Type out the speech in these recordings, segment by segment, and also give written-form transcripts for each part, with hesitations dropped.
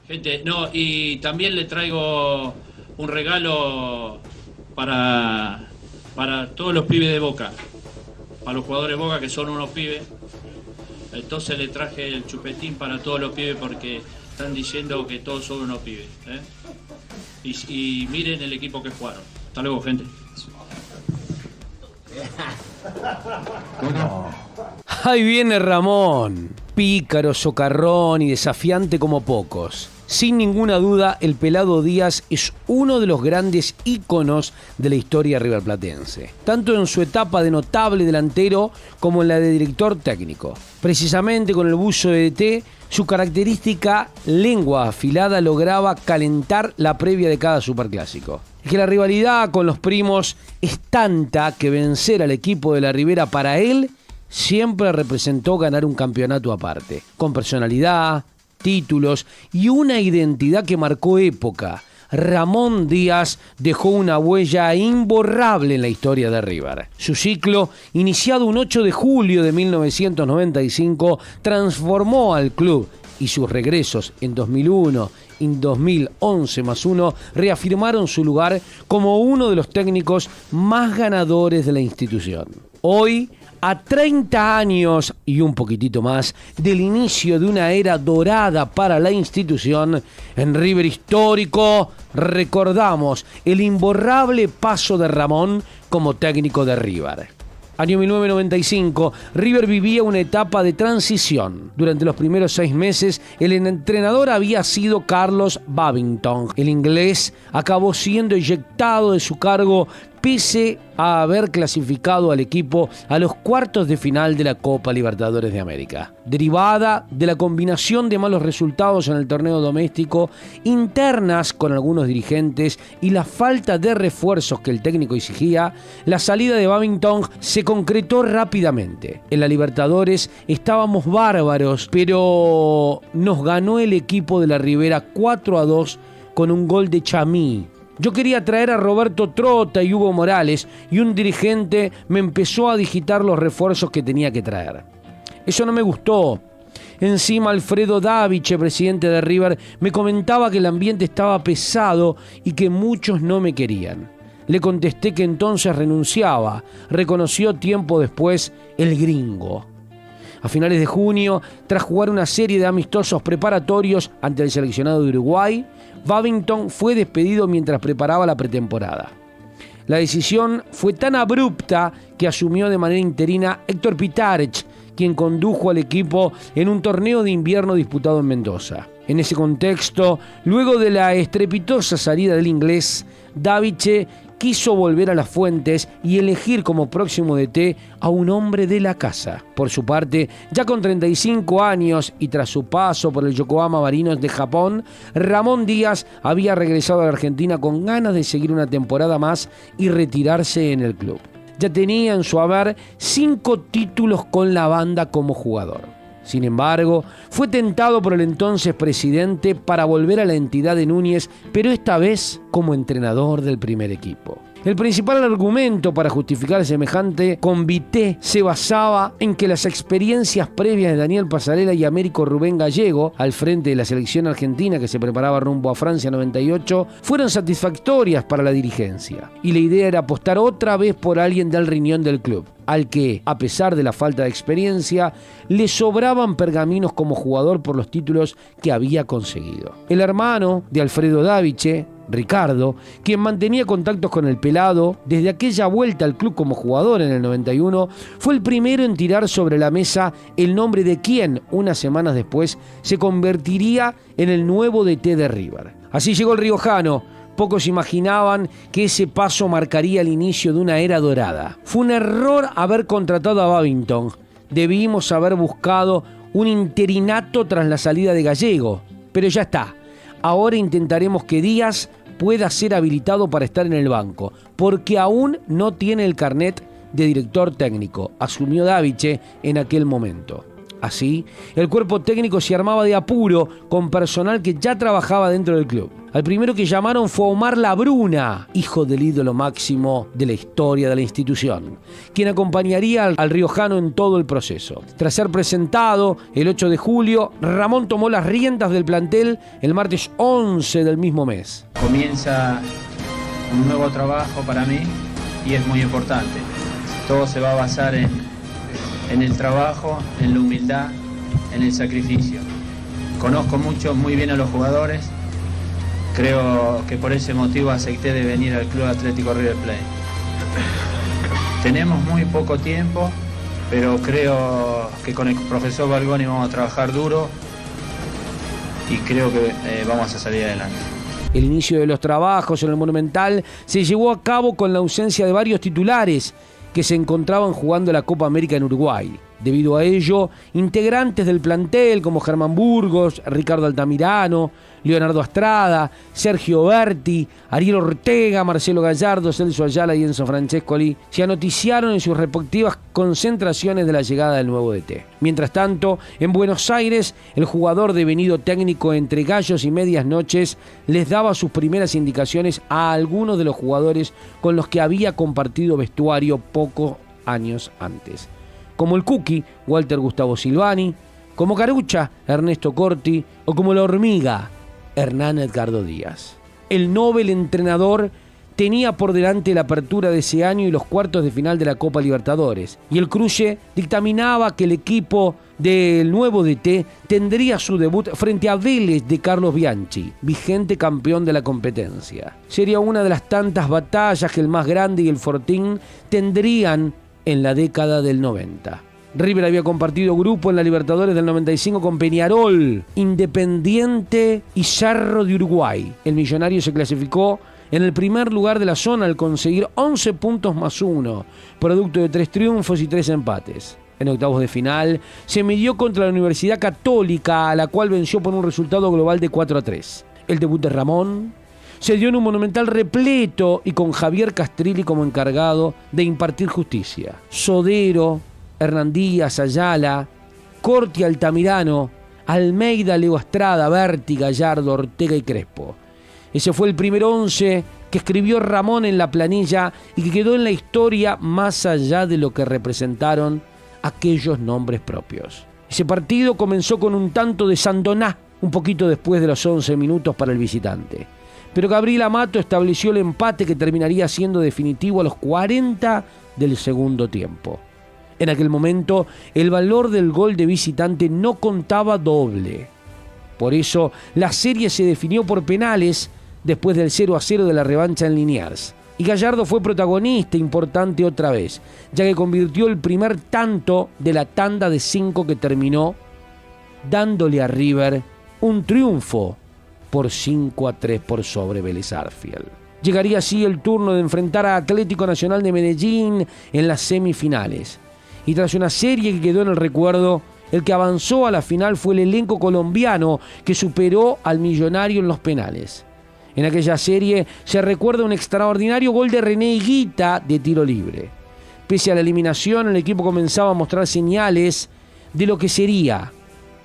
Gente, no, y también le traigo un regalo para, para todos los pibes de Boca, para los jugadores de Boca que son unos pibes. Entonces le traje el chupetín para todos los pibes porque están diciendo que todos son unos pibes. Y miren el equipo que jugaron. Hasta luego, gente. Ahí viene Ramón, pícaro, socarrón y desafiante como pocos. Sin ninguna duda, el Pelado Díaz es uno de los grandes íconos de la historia riverplatense, tanto en su etapa de notable delantero como en la de director técnico. Precisamente con el buzo de DT, su característica lengua afilada lograba calentar la previa de cada superclásico. Es que la rivalidad con los primos es tanta que vencer al equipo de la Ribera para él siempre representó ganar un campeonato aparte, con personalidad, títulos y una identidad que marcó época. Ramón Díaz dejó una huella imborrable en la historia de River. Su ciclo, iniciado un 8 de julio de 1995, transformó al club y sus regresos en 2001 y 2011 más uno reafirmaron su lugar como uno de los técnicos más ganadores de la institución. Hoy, a 30 años y un poquitito más del inicio de una era dorada para la institución, en River Histórico recordamos el imborrable paso de Ramón como técnico de River. Año 1995, River vivía una etapa de transición. Durante los primeros 6 meses, el entrenador había sido Carlos Babington. El inglés acabó siendo eyectado de su cargo pese a haber clasificado al equipo a los cuartos de final de la Copa Libertadores de América. Derivada de la combinación de malos resultados en el torneo doméstico, internas con algunos dirigentes y la falta de refuerzos que el técnico exigía, la salida de Babington se concretó rápidamente. En la Libertadores estábamos bárbaros, pero nos ganó el equipo de la Ribera 4-2 con un gol de Chamí. Yo quería traer a Roberto Trota y Hugo Morales y un dirigente me empezó a digitar los refuerzos que tenía que traer. Eso no me gustó. Encima Alfredo Daviche, presidente de River, me comentaba que el ambiente estaba pesado y que muchos no me querían. Le contesté que entonces renunciaba. Reconoció tiempo después el gringo. A finales de junio, tras jugar una serie de amistosos preparatorios ante el seleccionado de Uruguay, Babington fue despedido mientras preparaba la pretemporada. La decisión fue tan abrupta que asumió de manera interina Héctor Pitarch, quien condujo al equipo en un torneo de invierno disputado en Mendoza. En ese contexto, luego de la estrepitosa salida del inglés, Daviche quiso volver a las fuentes y elegir como próximo DT a un hombre de la casa. Por su parte, ya con 35 años y tras su paso por el Yokohama Marinos de Japón, Ramón Díaz había regresado a la Argentina con ganas de seguir una temporada más y retirarse en el club. Ya tenía en su haber 5 títulos con la banda como jugador. Sin embargo, fue tentado por el entonces presidente para volver a la entidad de Núñez, pero esta vez como entrenador del primer equipo. El principal argumento para justificar semejante convite se basaba en que las experiencias previas de Daniel Pasarela y Américo Rubén Gallego, al frente de la selección argentina que se preparaba rumbo a Francia 98, fueron satisfactorias para la dirigencia. Y la idea era apostar otra vez por alguien del riñón del club, al que, a pesar de la falta de experiencia, le sobraban pergaminos como jugador por los títulos que había conseguido. El hermano de Alfredo Daviche, Ricardo, quien mantenía contactos con el Pelado desde aquella vuelta al club como jugador en el 91, fue el primero en tirar sobre la mesa el nombre de quien, unas semanas después, se convertiría en el nuevo DT de River. Así llegó el riojano. Pocos imaginaban que ese paso marcaría el inicio de una era dorada. Fue un error haber contratado a Babington. Debimos haber buscado un interinato tras la salida de Gallego. Pero ya está. Ahora intentaremos que Díaz pueda ser habilitado para estar en el banco, porque aún no tiene el carnet de director técnico, asumió Daviche en aquel momento. Así, el cuerpo técnico se armaba de apuro con personal que ya trabajaba dentro del club. Al primero que llamaron fue Omar Labruna, hijo del ídolo máximo de la historia de la institución, quien acompañaría al riojano en todo el proceso. Tras ser presentado el 8 de julio, Ramón tomó las riendas del plantel el martes 11 del mismo mes. Comienza un nuevo trabajo para mí y es muy importante. Todo se va a basar en el trabajo, en la humildad, en el sacrificio. Conozco muy bien a los jugadores. Creo que por ese motivo acepté de venir al Club Atlético River Plate. Tenemos muy poco tiempo, pero creo que con el profesor Balgoni vamos a trabajar duro y creo que vamos a salir adelante. El inicio de los trabajos en el Monumental se llevó a cabo con la ausencia de varios titulares que se encontraban jugando la Copa América en Uruguay. Debido a ello, integrantes del plantel como Germán Burgos, Ricardo Altamirano, Leonardo Astrada, Sergio Berti, Ariel Ortega, Marcelo Gallardo, Celso Ayala y Enzo Francescoli se anoticiaron en sus respectivas concentraciones de la llegada del nuevo DT. Mientras tanto, en Buenos Aires, el jugador devenido técnico entre gallos y medias noches les daba sus primeras indicaciones a algunos de los jugadores con los que había compartido vestuario pocos años antes, como el Cookie, Walter Gustavo Silvani, como Carucha, Ernesto Corti, o como la Hormiga, Hernán Edgardo Díaz. El Nobel entrenador tenía por delante la apertura de ese año y los cuartos de final de la Copa Libertadores, y el cruce dictaminaba que el equipo del nuevo DT tendría su debut frente a Vélez de Carlos Bianchi, vigente campeón de la competencia. Sería una de las tantas batallas que el Más Grande y el Fortín tendrían en la década del 90. River había compartido grupo en la Libertadores del 95 con Peñarol, Independiente y Cerro de Uruguay. El Millonario se clasificó en el primer lugar de la zona al conseguir 11 puntos más 1, producto de 3 triunfos y 3 empates. En octavos de final se midió contra la Universidad Católica, a la cual venció por un resultado global de 4-3. El debut de Ramón se dio en un Monumental repleto y con Javier Castrilli como encargado de impartir justicia. Sodero, Hernán Díaz, Ayala, Corti, Altamirano, Almeida, Leo Astrada, Berti, Gallardo, Ortega y Crespo. Ese fue el primer 11 que escribió Ramón en la planilla y que quedó en la historia más allá de lo que representaron aquellos nombres propios. Ese partido comenzó con un tanto de Sandoná, un poquito después de los 11 minutos para el visitante. Pero Gabriel Amato estableció el empate que terminaría siendo definitivo a los 40 del segundo tiempo. En aquel momento, el valor del gol de visitante no contaba doble. Por eso, la serie se definió por penales después del 0-0 de la revancha en Liniers. Y Gallardo fue protagonista importante otra vez, ya que convirtió el primer tanto de la tanda de 5 que terminó dándole a River un triunfo por 5-3 por sobre Vélez Sarsfield. Llegaría así el turno de enfrentar a Atlético Nacional de Medellín en las semifinales. Y tras una serie que quedó en el recuerdo, el que avanzó a la final fue el elenco colombiano que superó al Millonario en los penales. En aquella serie se recuerda un extraordinario gol de René Higuita de tiro libre. Pese a la eliminación, el equipo comenzaba a mostrar señales de lo que sería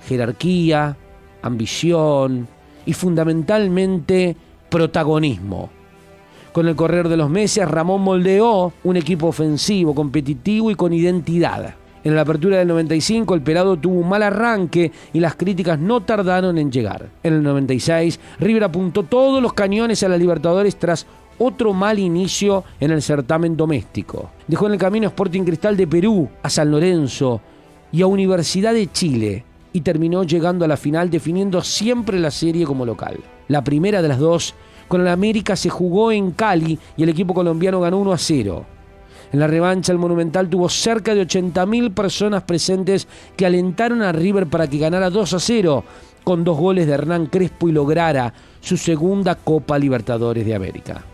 jerarquía, ambición y fundamentalmente protagonismo. Con el correr de los meses, Ramón moldeó un equipo ofensivo, competitivo y con identidad. En la apertura del 95, el Pelado tuvo un mal arranque y las críticas no tardaron en llegar. En el 96, River apuntó todos los cañones a la Libertadores tras otro mal inicio en el certamen doméstico. Dejó en el camino a Sporting Cristal de Perú, a San Lorenzo y a Universidad de Chile y terminó llegando a la final definiendo siempre la serie como local. La primera de las dos con el América se jugó en Cali y el equipo colombiano ganó 1-0. En la revancha, el Monumental tuvo cerca de 80.000 personas presentes que alentaron a River para que ganara 2-0 con 2 goles de Hernán Crespo y lograra su segunda Copa Libertadores de América.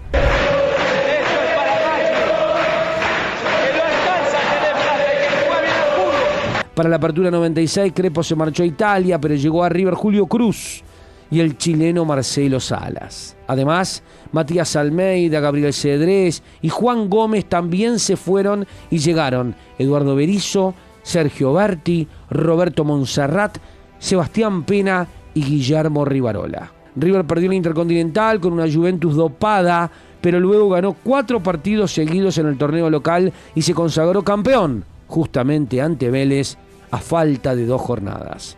Para la apertura 96, Crespo se marchó a Italia, pero llegó a River Julio Cruz y el chileno Marcelo Salas. Además, Matías Almeida, Gabriel Cedrés y Juan Gómez también se fueron y llegaron Eduardo Berizzo, Sergio Berti, Roberto Monserrat, Sebastián Pena y Guillermo Rivarola. River perdió la Intercontinental con una Juventus dopada, pero luego ganó 4 partidos seguidos en el torneo local y se consagró campeón, justamente ante Vélez, a falta de 2 jornadas.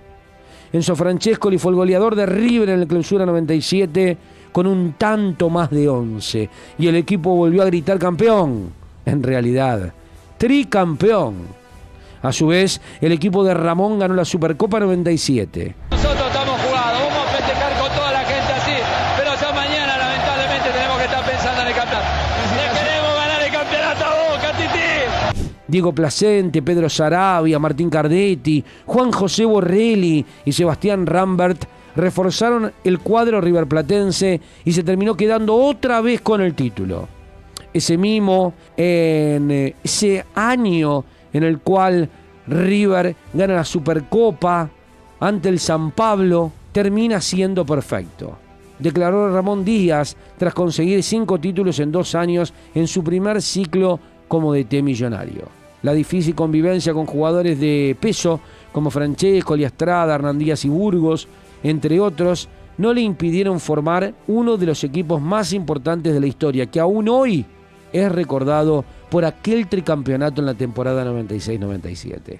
Enzo Francescoli fue el goleador de River en el Clausura 97 con un tanto más de 11, y el equipo volvió a gritar campeón, en realidad, tricampeón. A su vez, el equipo de Ramón ganó la Supercopa 97. Nosotros estamos jugados, vamos a festejar con toda la gente así, pero ya mañana lamentablemente tenemos que estar pensando en el campeonato. Le queremos ganar el campeonato a Boca, Titi. Diego Placente, Pedro Sarabia, Martín Cardetti, Juan José Borrelli y Sebastián Rambert reforzaron el cuadro riverplatense y se terminó quedando otra vez con el título. Ese año en el cual River gana la Supercopa ante el San Pablo, termina siendo perfecto. Declaró Ramón Díaz tras conseguir 5 títulos en 2 años en su primer ciclo como DT millonario. La difícil convivencia con jugadores de peso como Francescoli, Estrada, Hernán Díaz y Burgos, entre otros, no le impidieron formar uno de los equipos más importantes de la historia, que aún hoy es recordado por aquel tricampeonato en la temporada 96-97.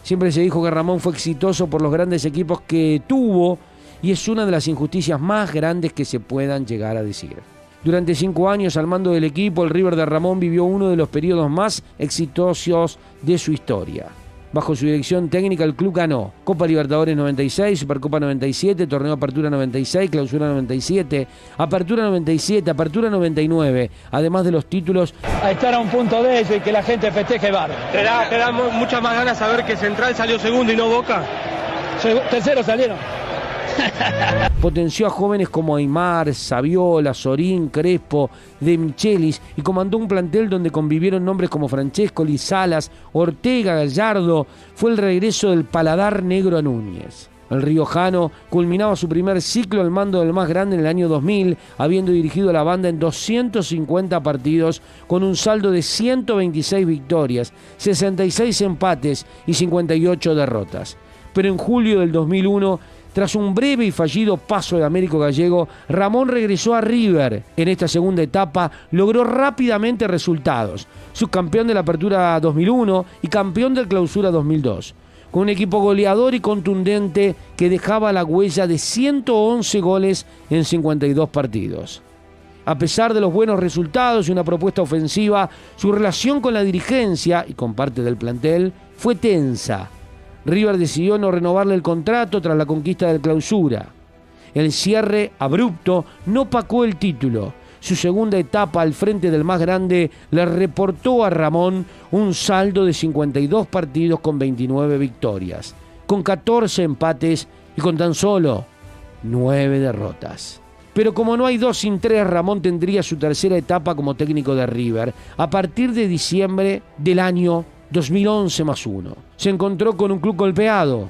Siempre se dijo que Ramón fue exitoso por los grandes equipos que tuvo y es una de las injusticias más grandes que se puedan llegar a decir. Durante 5 años al mando del equipo, el River de Ramón vivió uno de los periodos más exitosos de su historia. Bajo su dirección técnica, el club ganó Copa Libertadores 96, Supercopa 97, Torneo Apertura 96, Clausura 97, Apertura 97, Apertura 99, además de los títulos. A estar a un punto de eso y que la gente festeje bar. ¿Te da muchas más ganas saber que Central salió segundo y no Boca? Tercero salieron. Potenció a jóvenes como Aymar, Saviola, Sorín, Crespo, De Michelis y comandó un plantel donde convivieron nombres como Francescoli, Salas, Ortega, Gallardo. Fue el regreso del paladar negro a Núñez. El riojano culminaba su primer ciclo al mando del más grande en el año 2000, habiendo dirigido a la banda en 250 partidos con un saldo de 126 victorias, 66 empates y 58 derrotas. Pero en julio del 2001, tras un breve y fallido paso de Américo Gallego, Ramón regresó a River. En esta segunda etapa logró rápidamente resultados. Subcampeón de la Apertura 2001 y campeón del Clausura 2002. Con un equipo goleador y contundente que dejaba la huella de 111 goles en 52 partidos. A pesar de los buenos resultados y una propuesta ofensiva, su relación con la dirigencia y con parte del plantel fue tensa. River decidió no renovarle el contrato tras la conquista del Clausura. El cierre abrupto no opacó el título. Su segunda etapa al frente del más grande le reportó a Ramón un saldo de 52 partidos con 29 victorias, con 14 empates y con tan solo 9 derrotas. Pero como no hay 2 sin 3, Ramón tendría su tercera etapa como técnico de River a partir de diciembre del año 2011+1. Se encontró con un club golpeado,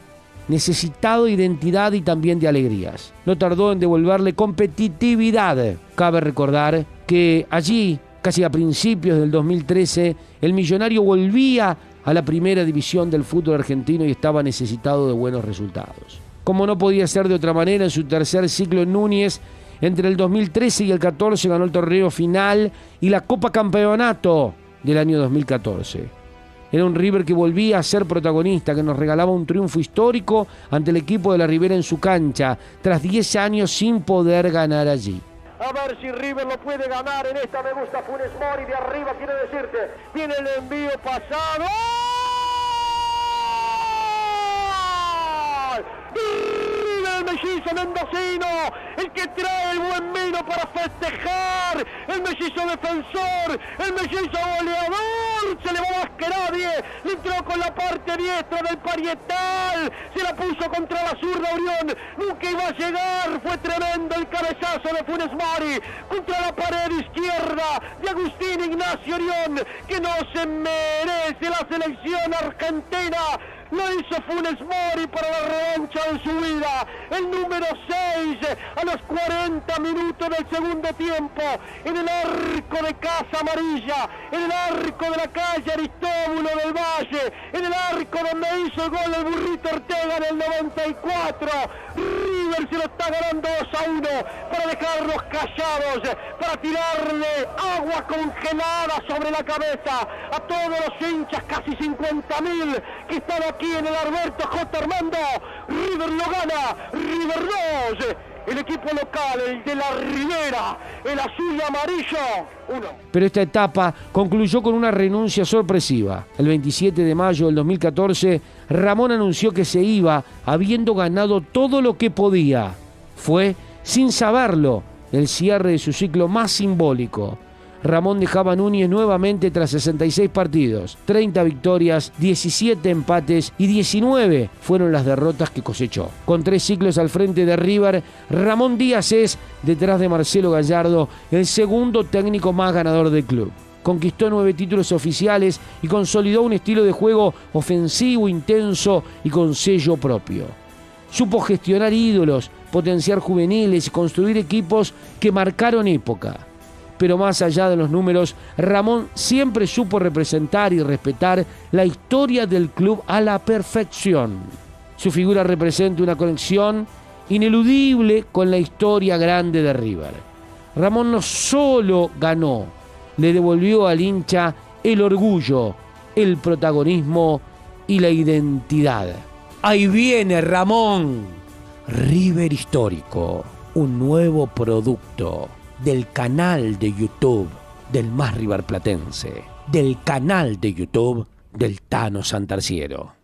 necesitado de identidad y también de alegrías. No tardó en devolverle competitividad. Cabe recordar que allí, casi a principios del 2013, el Millonario volvía a la primera división del fútbol argentino y estaba necesitado de buenos resultados. Como no podía ser de otra manera, en su tercer ciclo en Núñez, entre el 2013 y el 14 ganó el torneo final y la Copa Campeonato del año 2014. Era un River que volvía a ser protagonista, que nos regalaba un triunfo histórico ante el equipo de la Ribera en su cancha, tras 10 años sin poder ganar allí. A ver si River lo puede ganar en esta. Me gusta Funes Mori de arriba, quiero decirte. Viene el envío pasado. El mellizo mendocino, el que trae el buen vino para festejar, el mellizo defensor, el mellizo goleador, se le va más que nadie, le entró con la parte diestra del parietal, se la puso contra la zurda Orión, nunca iba a llegar, fue tremendo el cabezazo de Funes Mori, contra la pared izquierda de Agustín Ignacio Orión, que no se merece la selección argentina. Lo hizo Funes Mori para la revancha de su vida. El número 6 a los 40 minutos del segundo tiempo. En el arco de Casa Amarilla. En el arco de la calle Aristóbulo del Valle. en el arco donde hizo el gol el Burrito Ortega en el 94. River se lo está ganando 2-1 para dejarlos callados, para tirarle agua congelada sobre la cabeza a todos los hinchas, casi 50.000 que están aquí en el Alberto J. Armando. River lo gana, River 2. El equipo local, el de la Ribera, el azul y amarillo, 1. Pero esta etapa concluyó con una renuncia sorpresiva. El 27 de mayo del 2014, Ramón anunció que se iba habiendo ganado todo lo que podía. Fue, sin saberlo, el cierre de su ciclo más simbólico. Ramón dejaba a Núñez nuevamente tras 66 partidos, 30 victorias, 17 empates y 19 fueron las derrotas que cosechó. Con 3 ciclos al frente de River, Ramón Díaz es, detrás de Marcelo Gallardo, el segundo técnico más ganador del club. Conquistó 9 títulos oficiales y consolidó un estilo de juego ofensivo, intenso y con sello propio. Supo gestionar ídolos, potenciar juveniles y construir equipos que marcaron época. Pero más allá de los números, Ramón siempre supo representar y respetar la historia del club a la perfección. Su figura representa una conexión ineludible con la historia grande de River. Ramón no solo ganó, le devolvió al hincha el orgullo, el protagonismo y la identidad. Ahí viene Ramón. River Histórico, un nuevo producto del canal de YouTube del más riverplatense, del canal de YouTube del Tano Santarciero.